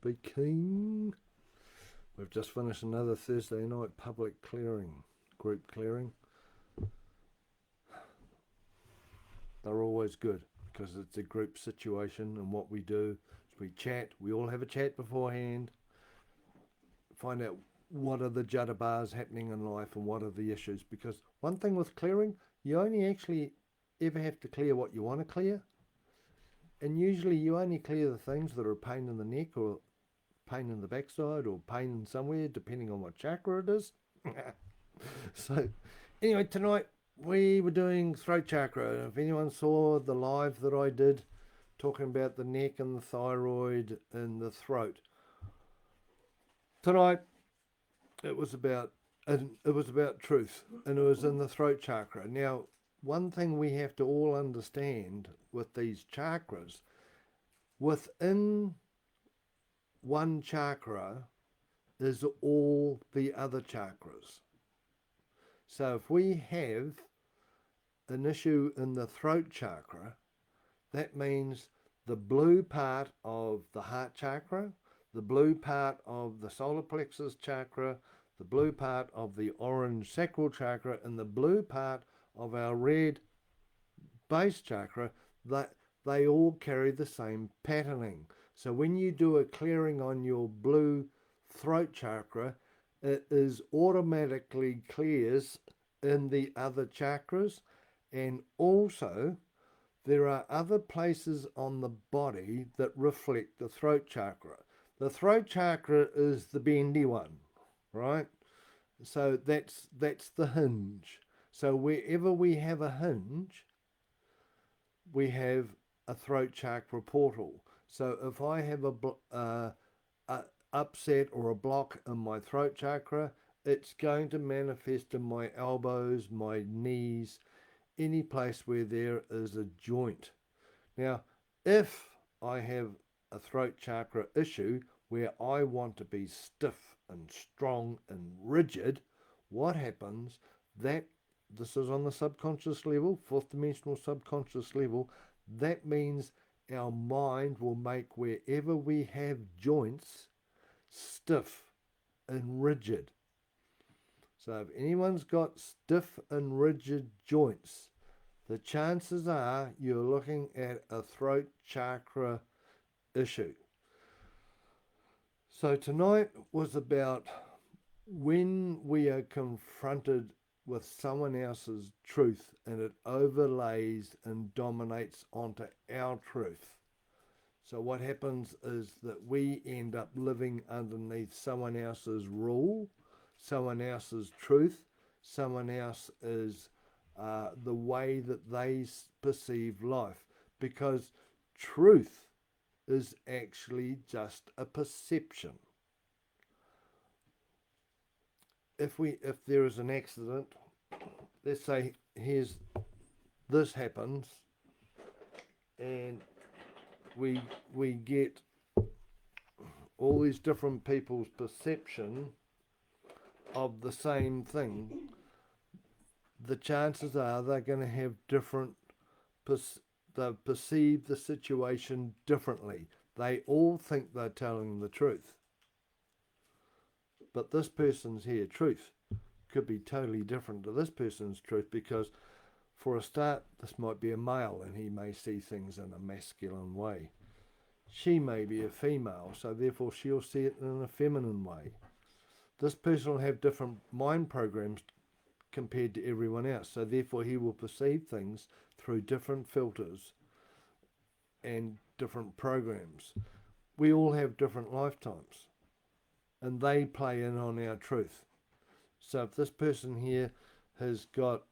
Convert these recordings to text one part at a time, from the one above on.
speaking. We've just finished another Thursday night public clearing, group clearing. They're always good because it's a group situation, and what we do is we chat. We all have a chat beforehand, find out what are the jattabars happening in life and what are the issues. Because one thing with clearing, you only actually ever have to clear what you want to clear. And usually you only clear the things that are a pain in the neck or pain in the backside or pain somewhere, depending on what chakra it is. So anyway, tonight we were doing throat chakra. If anyone saw the live that I did talking about the neck and the thyroid and the throat, tonight it was about truth, and it was in the throat chakra. Now, one thing we have to all understand with these chakras, within one chakra is all the other chakras. So if we have an issue in the throat chakra, that means the blue part of the heart chakra, the blue part of the solar plexus chakra, the blue part of the orange sacral chakra, and the blue part of our red base chakra, that they all carry the same patterning. So when you do a clearing on your blue throat chakra, it is automatically clears in the other chakras. And also there are other places on the body that reflect the throat chakra. The throat chakra is the bendy one, right? So that's the hinge. So wherever we have a hinge, we have a throat chakra portal. So if I have a upset or a block in my throat chakra, it's going to manifest in my elbows, my knees, any place where there is a joint. Now, if I have a throat chakra issue where I want to be stiff and strong and rigid, what happens? This is on the subconscious level, fourth dimensional subconscious level. That means our mind will make wherever we have joints stiff and rigid. So if anyone's got stiff and rigid joints, the chances are you're looking at a throat chakra issue. So tonight was about when we are confronted with someone else's truth and it overlays and dominates onto our truth. So what happens is that we end up living underneath someone else's rule, someone else's truth, someone else's the way that they perceive life, because truth is actually just a perception. If there is an accident, let's say this happens, and we get all these different people's perception of the same thing, the chances are they're going to have different, they perceive the situation differently. They all think they're telling the truth. But this person's here truth could be totally different to this person's truth, because for a start, this might be a male and he may see things in a masculine way. She may be a female, so therefore she'll see it in a feminine way. This person will have different mind programs compared to everyone else, so therefore he will perceive things through different filters and different programs. We all have different lifetimes, and they play in on our truth. So if this person here has got,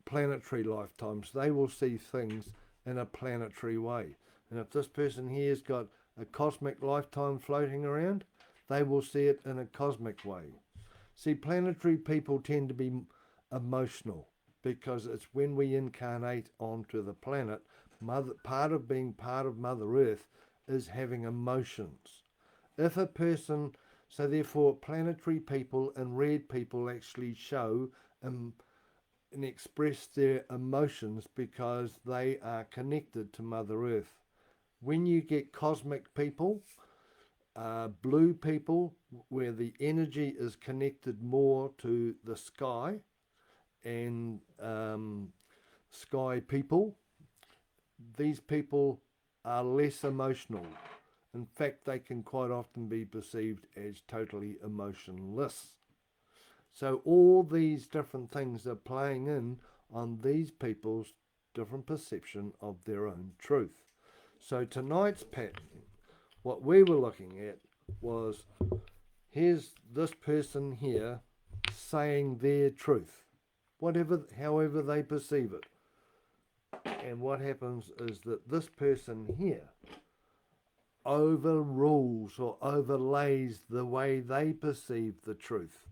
planetary lifetimes, they will see things in a planetary way. And if this person here has got a cosmic lifetime floating around, they will see it in a cosmic way. See, planetary people tend to be emotional, because it's when we incarnate onto the planet, part of being part of Mother Earth is having emotions. If a person, so therefore planetary people and red people actually show and express their emotions because they are connected to Mother Earth. When you get cosmic people, blue people, where the energy is connected more to the sky, and sky people. These people are less emotional. In fact, they can quite often be perceived as totally emotionless. So all these different things are playing in on these people's different perception of their own truth. So tonight's pattern, what we were looking at was, here's this person here saying their truth, however they perceive it. And what happens is that this person here overrules or overlays the way they perceive the truth,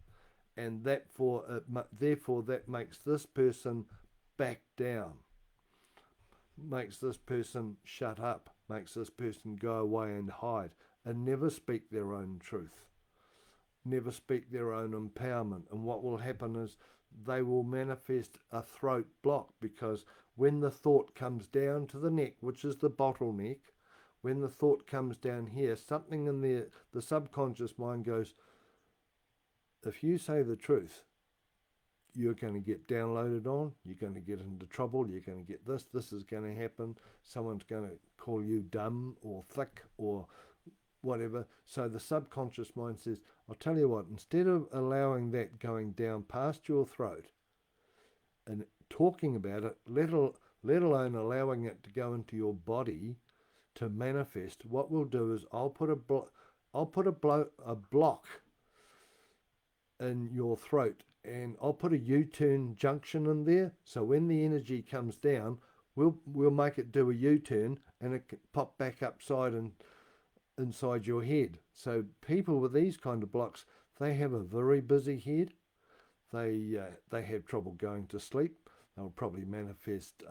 and therefore that makes this person back down, makes this person shut up, makes this person go away and hide and never speak their own truth, never speak their own empowerment. And what will happen is they will manifest a throat block, because when the thought comes down to the neck, which is the bottleneck, when the thought comes down here, something in there, the subconscious mind goes, if you say the truth, you're going to get downloaded on, you're going to get into trouble, you're going to get this is going to happen, someone's going to call you dumb or thick or whatever. So the subconscious mind says, I'll tell you what, instead of allowing that going down past your throat and talking about it, let alone allowing it to go into your body to manifest, what we'll do is I'll put a block in your throat, and I'll put a U-turn junction in there, so when the energy comes down, we'll make it do a U-turn and it can pop back upside and inside your head. So people with these kind of blocks, they have a very busy head. They have trouble going to sleep. They'll probably manifest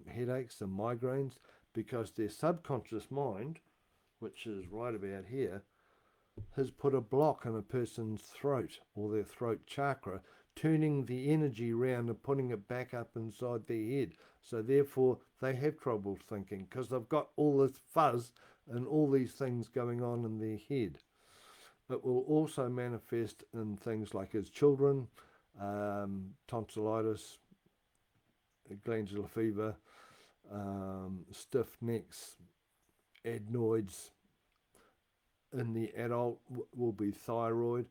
headaches and migraines, because their subconscious mind, which is right about here, has put a block in a person's throat or their throat chakra, turning the energy around and putting it back up inside their head. So therefore they have trouble thinking, because they've got all this fuzz and all these things going on in their head. It will also manifest in things like as children, tonsillitis, glandular fever, stiff necks, adenoids. In the adult will be thyroid,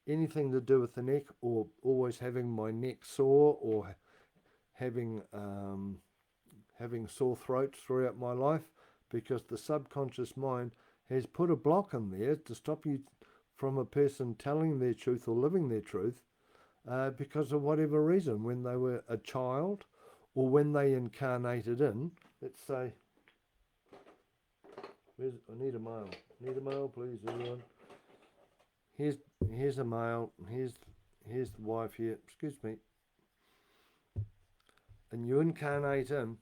anything to do with the neck, or always having my neck sore, or having sore throats throughout my life, because the subconscious mind has put a block in there to stop you from a person telling their truth or living their truth, because of whatever reason, when they were a child or when they incarnated in, let's say, I need a male. Need a male, please, everyone. Here's a male. Here's the wife here. Excuse me. And you incarnate in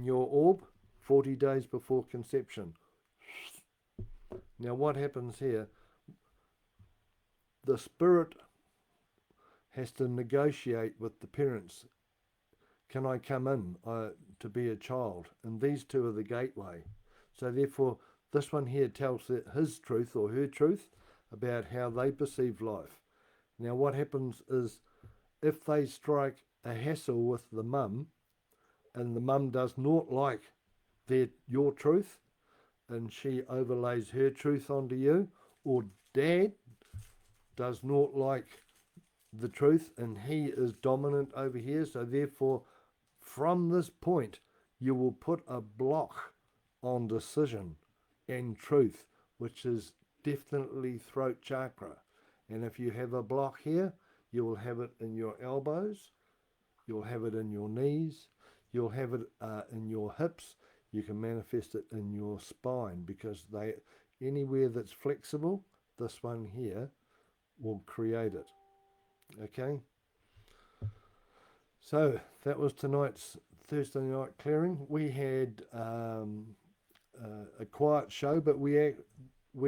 your orb 40 days before conception. Now what happens here? The spirit has to negotiate with the parents. Can I come in to be a child? And these two are the gateway. So therefore, this one here tells his truth or her truth about how they perceive life. Now what happens is, if they strike a hassle with the mum, and the mum does not like your truth, and she overlays her truth onto you, or dad does not like the truth and he is dominant over here, so therefore from this point you will put a block on decision and truth, which is definitely throat chakra. And if you have a block here, you will have it in your elbows, you'll have it in your knees, you'll have it in your hips, you can manifest it in your spine, because anywhere that's flexible, this one here will create it. Okay, so that was tonight's Thursday night clearing. We had a quiet show, but we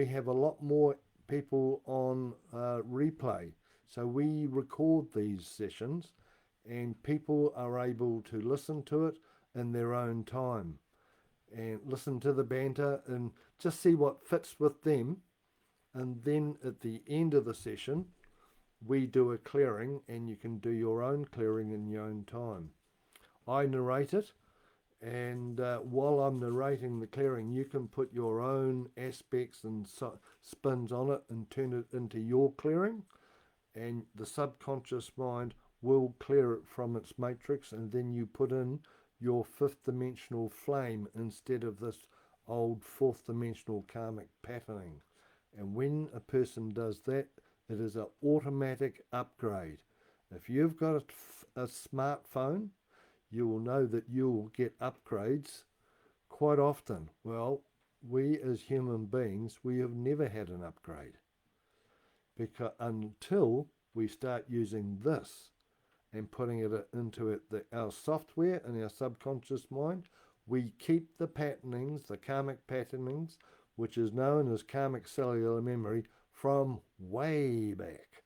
have a lot more people on replay. So we record these sessions and people are able to listen to it in their own time and listen to the banter and just see what fits with them And then at the end of the session, we do a clearing, and you can do your own clearing in your own time. I narrate it, and while I'm narrating the clearing, you can put your own aspects and spins on it and turn it into your clearing, and the subconscious mind will clear it from its matrix, and then you put in your fifth dimensional flame instead of this old fourth dimensional karmic patterning. And when a person does that, it is an automatic upgrade. If you've got a smartphone, you will know that you will get upgrades quite often. Well, we as human beings, we have never had an upgrade, because until we start using this and putting it into our software and our subconscious mind, we keep the patternings, the karmic patternings, which is known as karmic cellular memory, from way back.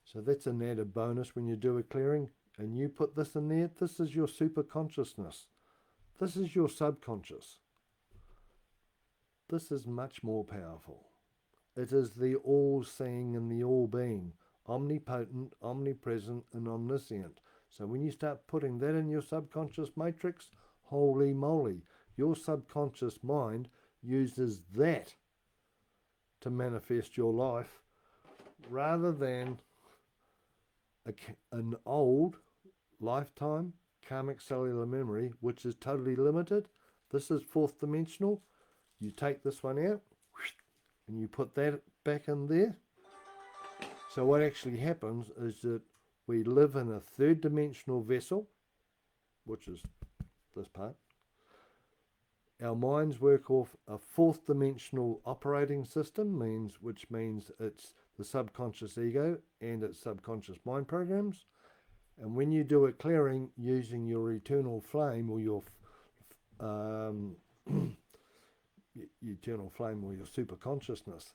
So that's an added bonus when you do a clearing and you put this in there. This is your super consciousness. This is your subconscious. This is much more powerful. It is the all-seeing and the all-being, omnipotent, omnipresent, and omniscient. So when you start putting that in your subconscious matrix, holy moly, your subconscious mind uses that to manifest your life, rather than an old lifetime karmic cellular memory, which is totally limited. This is fourth dimensional. You take this one out and you put that back in there. So what actually happens is that we live in a third dimensional vessel, which is this part. Our minds work off a fourth dimensional operating system, which means it's the subconscious ego and its subconscious mind programs. And when you do a clearing using your eternal flame, or your eternal flame, or your super consciousness,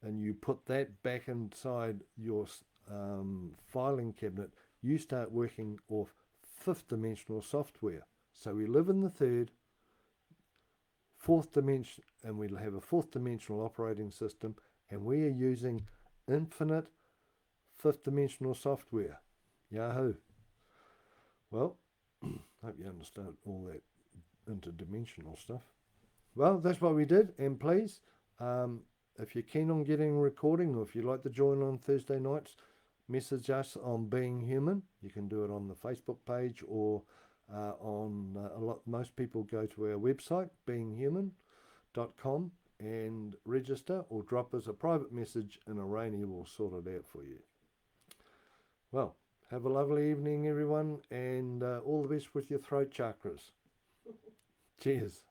and you put that back inside your filing cabinet, you start working off fifth dimensional software. So we live in the third, fourth dimension, and we'll have a fourth dimensional operating system, and we are using infinite fifth dimensional software. Yahoo! Well, hope you understand all that interdimensional stuff. Well, that's what we did, and please, if you're keen on getting a recording, or if you'd like to join on Thursday nights, message us on Being Human. You can do it on the Facebook page, or most people go to our website, beinghuman.com, and register, or drop us a private message, and Rainey will sort it out for you. Well, have a lovely evening, everyone, and all the best with your throat chakras. Cheers.